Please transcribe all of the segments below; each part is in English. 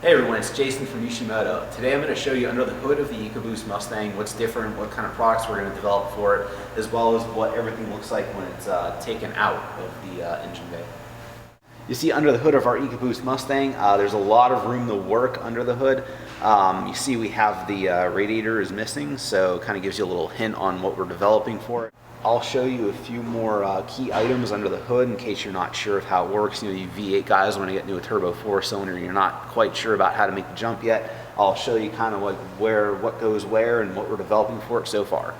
Hey everyone, it's Jason from Mishimoto. Today I'm going to show you under the hood of the EcoBoost Mustang what's different, what kind of products we're going to develop for it, as well as what everything looks like when it's taken out of the engine bay. You see under the hood of our EcoBoost Mustang, there's a lot of room to work under the hood. You see we have the radiator is missing, so it kind of gives you a little hint on what we're developing for it. I'll show you a few more key items under the hood in case you're not sure of how it works. You know, you V8 guys want to get into a turbo 4-cylinder and you're not quite sure about how to make the jump yet. I'll show you kind of like what goes where and what we're developing for it so far.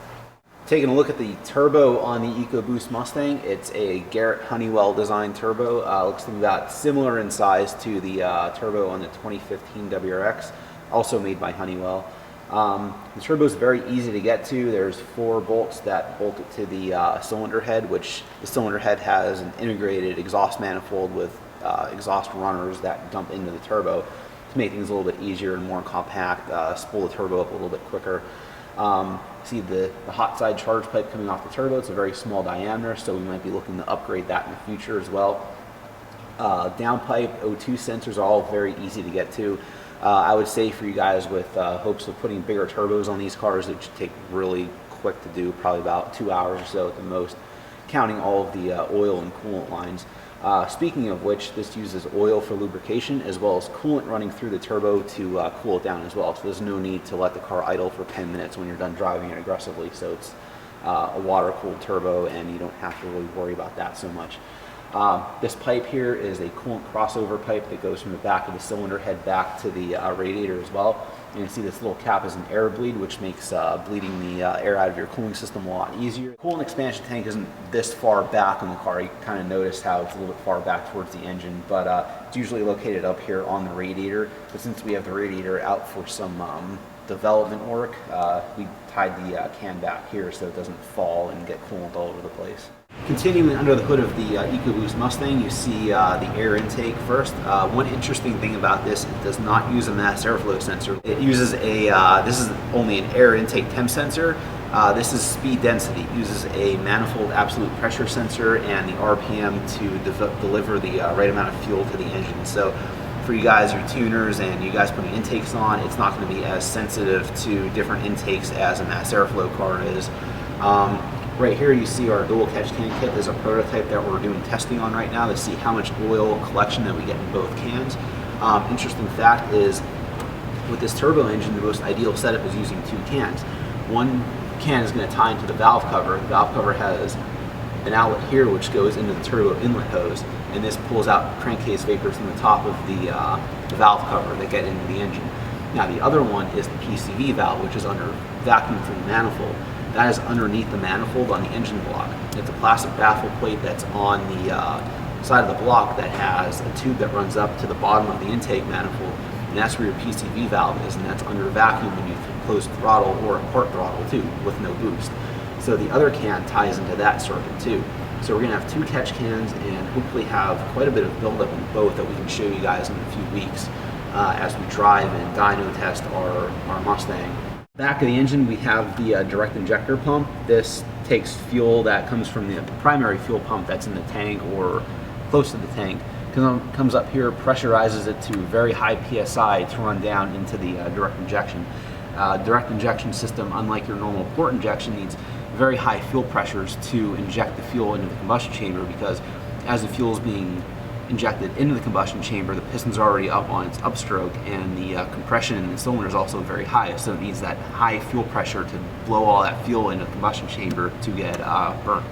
Taking a look at the turbo on the EcoBoost Mustang, it's a Garrett Honeywell design turbo. Looks to be about similar in size to the turbo on the 2015 WRX, also made by Honeywell. The turbo is very easy to get to. There's 4 bolts that bolt it to the cylinder head, which the cylinder head has an integrated exhaust manifold with exhaust runners that dump into the turbo to make things a little bit easier and more compact, spool the turbo up a little bit quicker. See the hot side charge pipe coming off the turbo. It's a very small diameter, so we might be looking to upgrade that in the future as well. Downpipe O2 sensors are all very easy to get to. I would say for you guys with hopes of putting bigger turbos on these cars, it should take really quick to do, probably about 2 hours or so at the most, counting all of the oil and coolant lines. Speaking of which, this uses oil for lubrication as well as coolant running through the turbo to cool it down as well. So there's no need to let the car idle for 10 minutes when you're done driving it aggressively. So it's a water-cooled turbo and you don't have to really worry about that so much. This pipe here is a coolant crossover pipe that goes from the back of the cylinder head back to the radiator as well. You can see this little cap is an air bleed, which makes bleeding the air out of your cooling system a lot easier. The coolant expansion tank isn't this far back on the car. You kind of notice how it's a little bit far back towards the engine, but it's usually located up here on the radiator. But since we have the radiator out for some development work, we tied the can back here so it doesn't fall and get coolant all over the place. Continuing under the hood of the EcoBoost Mustang, you see the air intake first. One interesting thing about this, it does not use a mass airflow sensor. It uses this is only an air intake temp sensor. This is speed density. It uses a manifold absolute pressure sensor and the RPM to deliver the right amount of fuel to the engine. So for you guys, your tuners, and you guys putting intakes on, it's not going to be as sensitive to different intakes as a mass airflow car is. Right here you see our dual catch can kit. There's a prototype that we're doing testing on right now to see how much oil collection that we get in both cans. Interesting fact is with this turbo engine, the most ideal setup is using 2 cans. One can is going to tie into the valve cover. The valve cover has an outlet here which goes into the turbo inlet hose, and this pulls out crankcase vapors from the top of the valve cover that get into the engine. Now the other one is the Pcv valve, which is under vacuum from the manifold. That is underneath the manifold on the engine block. It's a plastic baffle plate that's on the side of the block that has a tube that runs up to the bottom of the intake manifold, and that's where your Pcv valve is, and that's under vacuum when you close throttle or part throttle too, with no boost. So the other can ties into that circuit too. So we're going to have 2 catch cans and hopefully have quite a bit of buildup in both that we can show you guys in a few weeks as we drive and dyno test our Mustang. Back of the engine we have the direct injector pump. This takes fuel that comes from the primary fuel pump that's in the tank or close to the tank, comes up here, pressurizes it to very high PSI to run down into the direct injection. Direct injection system, unlike your normal port injection, needs very high fuel pressures to inject the fuel into the combustion chamber, because as the fuel is being injected into the combustion chamber, the piston's already up on its upstroke, and the compression in the cylinder is also very high, so it needs that high fuel pressure to blow all that fuel into the combustion chamber to get burnt.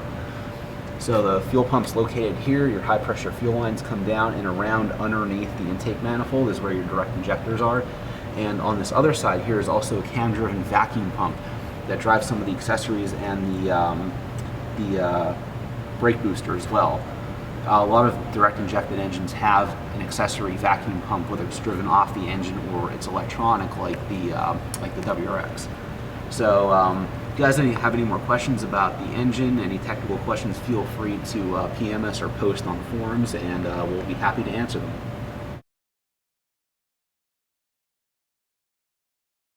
So the fuel pump's located here. Your high pressure fuel lines come down and around underneath the intake manifold is where your direct injectors are. And on this other side here is also a cam-driven vacuum pump that drives some of the accessories and the brake booster as well. A lot of direct injected engines have an accessory vacuum pump, whether it's driven off the engine or it's electronic, like the WRX. So if you guys have any more questions about the engine, any technical questions, feel free to PM us or post on the forums, and we'll be happy to answer them.